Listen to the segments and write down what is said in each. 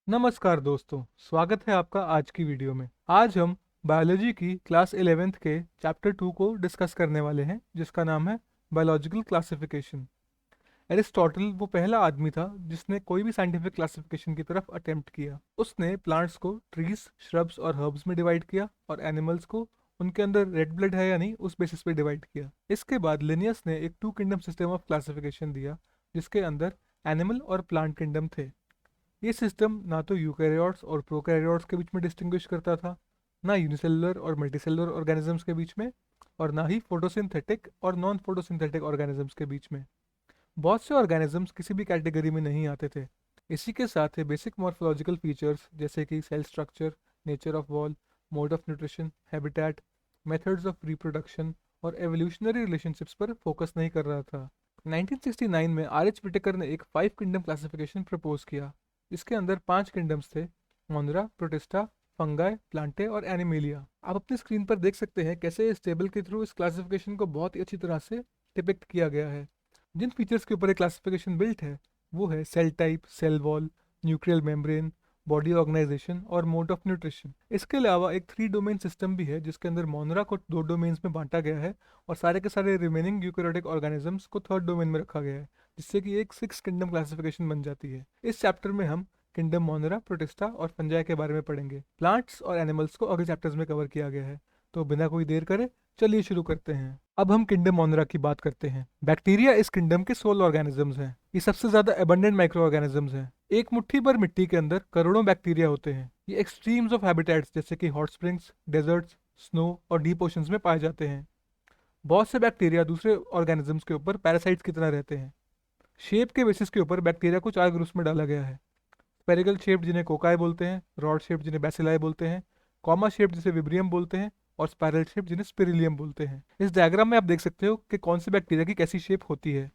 नमस्कार दोस्तों, स्वागत है आपका आज की वीडियो में। आज हम बायोलॉजी की क्लास 11th के चैप्टर 2 को डिस्कस करने वाले हैं, जिसका नाम है बायोलॉजिकल क्लासिफिकेशन। एरिस्टोटल वो पहला आदमी था जिसने कोई भी साइंटिफिक क्लासिफिकेशन की तरफ अटेम्प्ट किया। उसने प्लांट्स को ट्रीज, श्रब्स और हर्ब्स में डिवाइड किया और एनिमल्स को उनके अंदर रेड ब्लड है या नहीं उस बेसिस पे डिवाइड किया। इसके बाद लिनियस ने एक two kingdom system of classification दिया, जिसके अंदर एनिमल और प्लांट किंगडम थे। ये सिस्टम ना तो यूकैरियोट्स और प्रोकैरियोट्स के बीच में डिस्टिंग्विश करता था, ना यूनिसेलुलर और मल्टीसेलुलर ऑर्गेनिजम्स के बीच में, और ना ही फोटोसिंथेटिक और नॉन फोटोसिंथेटिक ऑर्गेनिजम्स के बीच में। बहुत से ऑर्गेनिजम्स किसी भी कैटेगरी में नहीं आते थे। इसी के साथ ही बेसिक मॉर्फोलॉजिकल फीचर्स जैसे कि cell structure, nature of wall, mode of nutrition, habitat, methods of reproduction और एवोल्यूशनरी रिलेशनशिप्स पर फोकस नहीं कर रहा था। 1969 में आर.एच. विटेकर ने एक 5 किंगडम क्लासिफिकेशन प्रपोज किया, जिसके अंदर 5 किंगडम्स थे: मोनरा, प्रोटिस्टा, फंगाई, प्लांटे और एनिमेलिया। आप अपनी स्क्रीन पर देख सकते हैं कैसे इस टेबल के थ्रू इस क्लासिफिकेशन को बहुत ही अच्छी तरह से डिपिक्ट किया गया है। जिन फीचर्स के ऊपर एक क्लासिफिकेशन बिल्ट है वो है cell type, cell wall, nuclear membrane, body organisation और मोड ऑफ न्यूट्रिशन। इसके अलावा एक 3 डोमेन सिस्टम भी है, जिसके अंदर मोनरा को 2 डोमेन्स में बांटा गया है और सारे के सारे रिमेनिंग यूकैरियोटिक ऑर्गेनिजम्स को थर्ड डोमेन में रखा गया है, जिससे कि एक 6 किंगडम क्लासिफिकेशन बन जाती है। इस चैप्टर में हम किंगडम मोनरा, प्रोटिस्टा और फंजाई के बारे में पढ़ेंगे। प्लांट्स और एनिमल्स को अगले चैप्टर्स में कवर किया गया है। तो बिना कोई देर करे चलिए शुरू करते हैं। अब हम किंगडम मोनरा की बात करते हैं। बैक्टीरिया इस किंगडम के सोल ऑर्गेनिजम्स हैं। ये सबसे ज्यादा एबंडेंट माइक्रो ऑर्गेनिजम्स हैं। एक मुट्ठी भर मिट्टी के अंदर करोड़ों बैक्टीरिया होते हैं। ये एक्सट्रीम्स ऑफ हैबिटेट्स जैसे कि हॉट स्प्रिंग्स, डेजर्ट्स, स्नो और डीप ओशंस में पाए जाते हैं। बहुत से बैक्टीरिया दूसरे ऑर्गेनिजम्स के ऊपर पैरासाइट्स की तरह रहते हैं। शेप के बेसिस के ऊपर बैक्टीरिया को 4 ग्रुप्स में डाला गया है: स्पेरिकल शेप जिन्हें कोकाई बोलते हैं, रॉड शेप जिन्हें बैसिलाई बोलते हैं, कॉमा शेप जिसे विब्रियम बोलते हैं, और स्पाइरल शेप जिन्हें स्पिरिलियम बोलते हैं। इस डायग्राम में आप देख सकते हो कि कौन सी बैक्टीरिया की कैसी शेप होती है।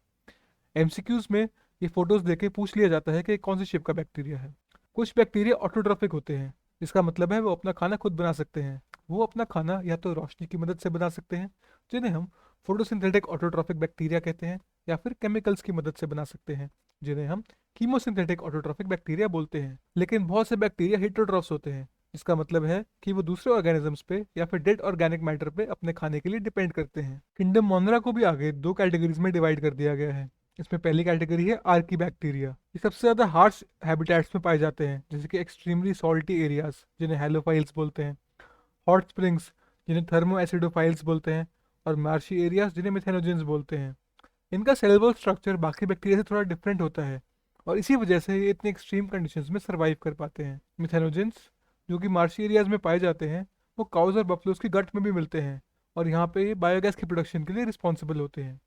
एमसीक्यूज में ये फोटोज देके पूछ लिया जाता है कि कौन सी शेप का बैक्टीरिया है। कुछ बैक्टीरिया ऑटोट्रॉफिक होते हैं, जिसका मतलब है वो अपना खाना खुद बना सकते हैं। वो अपना खाना या तो रोशनी की मदद से बना सकते हैं, जिन्हें हम फोटोसिंथेटिक ऑटोट्रॉफिक बैक्टीरिया कहते हैं, या फिर केमिकल्स की मदद से बना सकते हैं, जिन्हें हम कीमोसिंथेटिक ऑटोट्रॉफिक बैक्टीरिया बोलते हैं। लेकिन बहुत से बैक्टीरिया हेटेरोट्रॉफ्स होते हैं, जिसका मतलब है कि वो दूसरे ऑर्गेनिजम्स पे या फिर डेड ऑर्गेनिक मैटर पे अपने खाने के लिए डिपेंड करते हैं। किंगडम मोनरा को भी आगे 2 कैटेगरीज में डिवाइड कर दिया गया है। इसमें पहली कैटेगरी है आर्की बैक्टीरिया। ये सबसे ज्यादा हार्श हैबिटेट्स में पाए जाते हैं, जैसे कि एक्सट्रीमली सॉल्टी एरियाज जिन्हें हेलोफाइल्स बोलते हैं, हॉट स्प्रिंग्स जिन्हें थर्मो एसिडोफाइल्स बोलते हैं, और मार्शी एरियाज जिन्हें मिथेनोजेंस बोलते हैं। इनका सेलुलर स्ट्रक्चर बाकी बैक्टीरिया से थोड़ा डिफरेंट होता है, और इसी वजह से ये इतने एक्सट्रीम कंडीशंस में सर्वाइव कर पाते हैं। मिथेनोजेंस जो कि मार्शी एरियाज में पाए जाते हैं, वो काउज और बफलोज की गट में भी मिलते हैं, और यहाँ पे ये बायोगैस की प्रोडक्शन के लिए रिस्पॉन्सिबल होते हैं।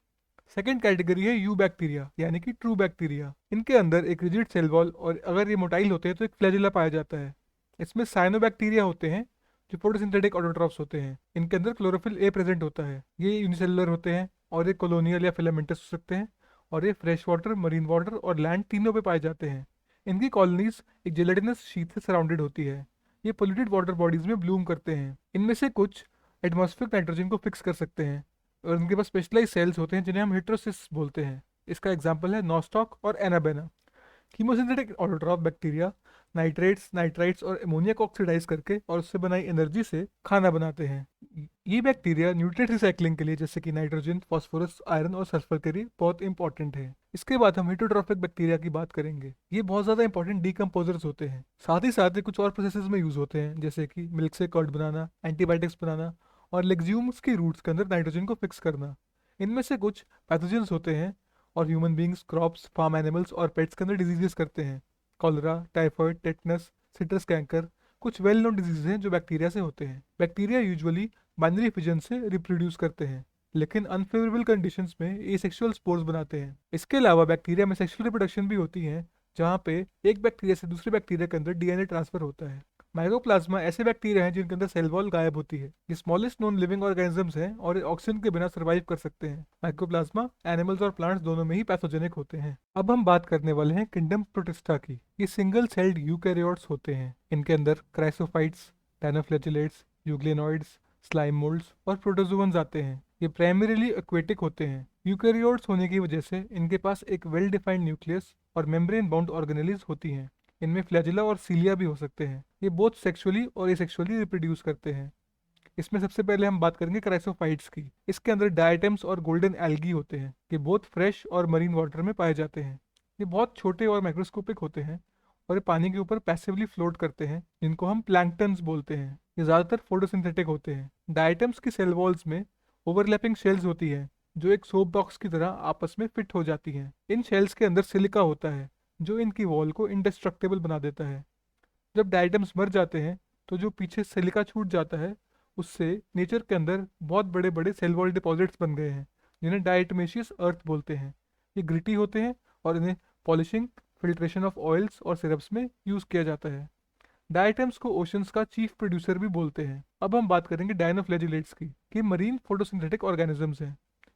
सेकेंड कैटेगरी है यू बैक्टीरिया, यानी कि ट्रू बैक्टीरिया। इनके अंदर एक रिजिड सेल वॉल, और अगर ये मोटाइल होते हैं तो एक फ्लैजिला पाया जाता है। इसमें साइनोबैक्टीरिया होते हैं, जो फोटोसिंथेटिक ऑटोट्रॉफ्स होते हैं। इनके अंदर क्लोरोफिल ए प्रेजेंट होता है। ये यूनिसेलुलर होते हैं, और ये कॉलोनियल या फिलामेंटस हो सकते हैं, और ये फ्रेश वाटर, मरीन वाटर और लैंड तीनों पे पाए जाते हैं। इनकी कॉलोनीज एक जेलेटिनस शीट से सराउंडेड होती है। ये पोल्यूटेड वाटर बॉडीज में ब्लूम करते हैं। इनमें से कुछ एटमॉस्फेरिक नाइट्रोजन को फिक्स कर सकते हैं, और उनके पास स्पेशलाइज सेल्स होते हैं जिन्हें हम हेटेरोसिस बोलते हैं। इसका एग्जाम्पल है नॉस्टॉक और anabaena. Chemosynthetic autotroph bacteria nitrates, nitrites और अमोनिया को ऑक्सीडाइज करके और उससे बनाई एनर्जी से खाना बनाते हैं। ये बैक्टीरिया न्यूट्रिएंट रिसाइकलिंग के लिए, जैसे कि नाइट्रोजन, फास्फोरस, आयरन और सल्फर के लिए बहुत इंपॉर्टेंट है। इसके बाद हम हेटरोट्रॉफिक बैक्टीरिया की बात करेंगे। ये बहुत ज़्यादा इंपॉर्टेंट डीकम्पोजर्स होते हैं। साथ ही साथ ये कुछ और प्रोसेसेस में यूज होते हैं, जैसे कि मिल्क से कर्ड बनाना, एंटीबायोटिक्स बनाना, और लेग्ज्यूम्स की रूट्स के अंदर नाइट्रोजन को फिक्स करना। इनमें से कुछ पैथोजेंस होते हैं, और human beings, crops, farm animals और पेट्स के अंदर डिजीजेस करते हैं। Cholera, typhoid, tetanus, citrus canker कुछ वेल नोन डिजीज हैं जो बैक्टीरिया से होते हैं। बैक्टीरिया यूजुअली बाइनरी फिजन से रिप्रोड्यूस करते हैं, लेकिन अनफेवरेबल कंडीशंस में एसेक्सुअल स्पोर्स बनाते हैं। इसके अलावा बैक्टीरिया में सेक्सुअल रिप्रोडक्शन भी होती है, जहाँ पे एक बैक्टीरिया से दूसरे बैक्टीरिया के अंदर डीएनए ट्रांसफर होता है। माइकोप्लाज्मा ऐसे बैक्टीरिया हैं जिनके अंदर सेल वॉल गायब होती है। ये स्मॉलेस्ट नोन लिविंग ऑर्गेनिजम्स हैं, और ऑक्सीजन के बिना सर्वाइव कर सकते हैं। माइकोप्लाज्मा एनिमल्स और प्लांट्स दोनों में ही पैथोजेनिक होते हैं। अब हम बात करने वाले हैं किंगडम प्रोटिस्टा की। ये सिंगल सेल्ड यूकैरियोट्स होते हैं। इनके अंदर chrysophytes, dinoflagellates, euglenoids, slime moulds और प्रोटोजोअन्स आते हैं। ये प्राइमरीली एक्वेटिक होते हैं। यूकैरियोट्स होने की वजह से इनके पास एक वेल डिफाइंड न्यूक्लियस और मेम्ब्रेन बाउंड ऑर्गेनेलिज होती हैं। इनमें फ्लैजिला और सीलिया भी हो सकते हैं। ये बोथ सेक्सुअली और एसेक्सुअली रिप्रोड्यूस करते हैं। इसमें सबसे पहले हम बात करेंगे क्राइसोफाइट्स की। इसके अंदर डायटम्स और गोल्डन एल्गी होते हैं। ये बहुत फ्रेश और मरीन वाटर में पाए जाते हैं। ये बहुत छोटे और माइक्रोस्कोपिक होते हैं और ये पानी के ऊपर पैसिवली फ्लोट करते हैं, जिनको हम प्लैंकटन्स बोलते हैं। ये ज़्यादातर फोटोसिंथेटिक होते हैं। डायटम्स की सेल वॉल्स में ओवरलैपिंग शेल्स होती है जो एक सोप बॉक्स की तरह आपस में फिट हो जाती हैं। इन शेल्स के अंदर सिलिका होता है जो इनकी वॉल को इंडेस्ट्रक्टेबल बना देता है। जब डायटम्स मर जाते हैं तो जो पीछे सिलिका छूट जाता है उससे नेचर के अंदर बहुत बड़े बड़े सेल वॉल डिपॉजिट्स बन गए हैं, जिन्हें डायटमेशियस अर्थ बोलते हैं। ये ग्रिटी होते हैं और इन्हें पॉलिशिंग, फिल्ट्रेशन ऑफ ऑयल्स और सिरप्स में यूज़ किया जाता है। डायटम्स को ओशंस का चीफ प्रोड्यूसर भी बोलते हैं। अब हम बात करेंगे डायनोफ्लैजिलेट्स की। ये मरीन फोटोसिंथेटिक ऑर्गेनिजम्स हैं।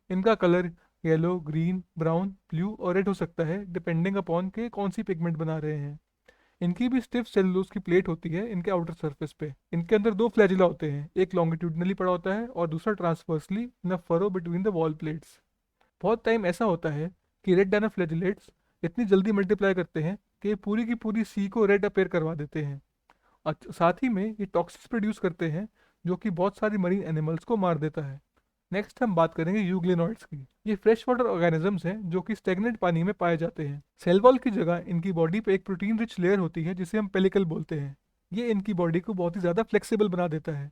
इनका colour yellow, green, brown, blue और रेड हो सकता है डिपेंडिंग अपॉन के कौन सी पिगमेंट बना रहे हैं। इनकी भी स्टिफ सेलुलोज की प्लेट होती है इनके आउटर सरफेस पे। इनके अंदर दो फ्लैजिला होते हैं, एक लॉन्गिट्यूडनली पड़ा होता है और दूसरा transversely in a furrow between the wall plates. बहुत टाइम ऐसा होता है कि रेड डायनोफ्लैजिलेट्स इतनी जल्दी मल्टीप्लाई करते हैं कि ये पूरी की पूरी सी को रेड अपेयर करवा देते हैं। साथ ही में ये टॉक्सिन्स प्रोड्यूस करते हैं जो कि बहुत सारी मरीन एनिमल्स को मार देता है। नेक्स्ट हम बात करेंगे यूग्लिनॉइड्स की। ये फ्रेश वाटर ऑर्गेनिजम्स हैं जो कि स्टेगनेंट पानी में पाए जाते हैं। सेल वॉल की जगह इनकी बॉडी पे एक प्रोटीन रिच लेयर होती है जिसे हम पेलिकल बोलते हैं। ये इनकी बॉडी को बहुत ही ज़्यादा फ्लेक्सिबल बना देता है।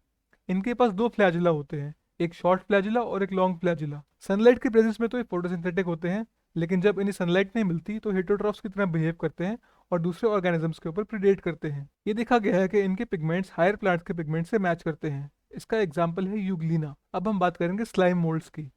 इनके पास दो फ्लैजिला होते हैं, एक शॉर्ट फ्लैजिला और एक लॉन्ग फ्लैजिला। सनलाइट के प्रेजेंस में तो ये फोटोसिंथेटिक होते हैं, लेकिन जब इन्हें सनलाइट नहीं मिलती तो हेटरोट्रॉफ्स की तरह बिहेव करते हैं और दूसरे ऑर्गेनिजम्स के ऊपर प्रीडेट करते हैं। ये देखा गया है कि इनके पिगमेंट्स हायर प्लांट्स के पिगमेंट से मैच करते हैं। इसका एग्जाम्पल है यूग्लिना। अब हम बात करेंगे स्लाइम मोल्ड्स की।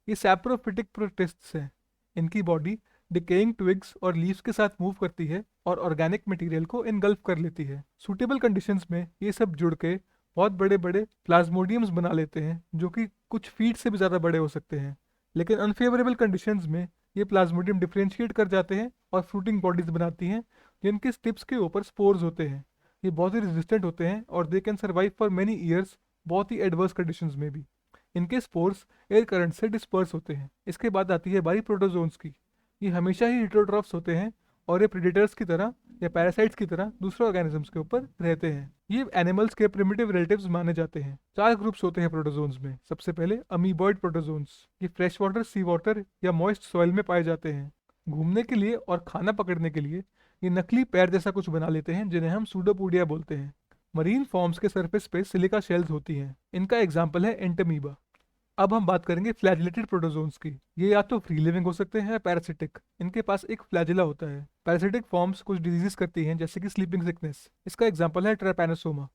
ये सैप्रोफिटिक प्रोटिस्ट्स हैं। इनकी बॉडी डिकेइंग ट्विग्स और लीव्स के साथ मूव करती है और ऑर्गेनिक मटेरियल को इनगल्फ कर लेती है। सूटेबल कंडीशंस में ये सब जुड़ के बहुत बड़े बड़े प्लाज्मोडियम्स बना लेते हैं जो कि कुछ फीट से भी ज़्यादा बड़े हो सकते हैं। लेकिन अनफेवरेबल कंडीशंस में ये प्लाज्मोडियम डिफ्रेंशिएट कर जाते हैं और फ्रूटिंग बॉडीज बनाती हैं जिनके स्टिप्स के ऊपर स्पोर्स होते हैं। ये बहुत ही रेजिस्टेंट होते हैं और they can survive for many years, बहुत ही एडवर्स कंडीशंस में भी। इनके स्पोर्स एयर करंट से डिस्पर्स होते हैं। इसके बाद आती है बारी प्रोटोजोन्स की। ये हमेशा ही हेटेरोट्रॉफ्स होते हैं और ये प्रेडेटर्स की तरह या पैरासाइट्स की तरह दूसरे ऑर्गेनिजम्स के ऊपर रहते हैं। ये एनिमल्स के प्रिमिटिव रिलेटिव्स माने जाते हैं। चार ग्रुप्स होते हैं प्रोटोजोन्स में। सबसे पहले अमीबॉइड प्रोटोजोन्स। ये फ्रेश वाटर, सी वाटर या मॉइस्ट सॉइल में पाए जाते हैं। घूमने के लिए और खाना पकड़ने के लिए ये नकली पैर जैसा कुछ बना लेते हैं जिन्हें हम सूडोपोडिया बोलते हैं। मरीन फॉर्म्स के सरफेस पे सिलिका शेल्स होती हैं। इनका एग्जाम्पल है एंटमीबा। अब हम बात करेंगे फ्लैजिलेटेड प्रोटोजोन्स की। ये या तो फ्री लिविंग हो सकते हैं या पैरासिटिक। इनके पास एक फ्लैजिला होता है। पैरासिटिक फॉर्म्स कुछ डिजीजेस करती हैं जैसे कि स्लीपिंग सिकनेस। इसका एग्जांपल है ट्रैपैनोसोमा।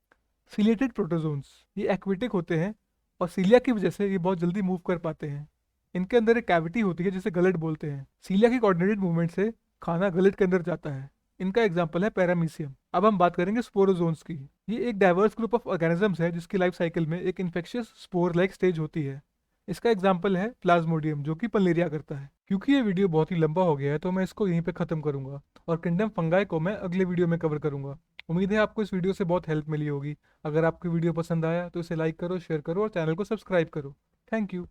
सिलिएटेड प्रोटोजोन्स, ये एक्विटिक होते हैं और सीलिया की वजह से ये बहुत जल्दी मूव कर पाते हैं। इनके अंदर एक कैविटी होती है जिसे गलट बोलते हैं। सीलिया की कोऑर्डिनेटेड मूवमेंट से खाना गलट के अंदर जाता है। इनका एग्जाम्पल है पैरामीशियम। अब हम बात करेंगे स्पोरोजोन्स की। ये एक डाइवर्स ग्रुप ऑफ ऑर्गेनिजम्स है जिसकी लाइफ साइकिल में एक इन्फेक्शियस स्पोर लाइक स्टेज होती है। इसका एग्जाम्पल है प्लाज्मोडियम जो कि पलेरिया करता है। क्योंकि ये वीडियो बहुत ही लंबा हो गया है तो मैं इसको यहीं पे खत्म करूंगा और किंगडम फंगाई को मैं अगले वीडियो में कवर करूंगा। उम्मीद है आपको इस वीडियो से बहुत हेल्प मिली होगी। अगर आपको वीडियो पसंद आया तो इसे लाइक करो, शेयर करो और चैनल को सब्सक्राइब करो। Thank you.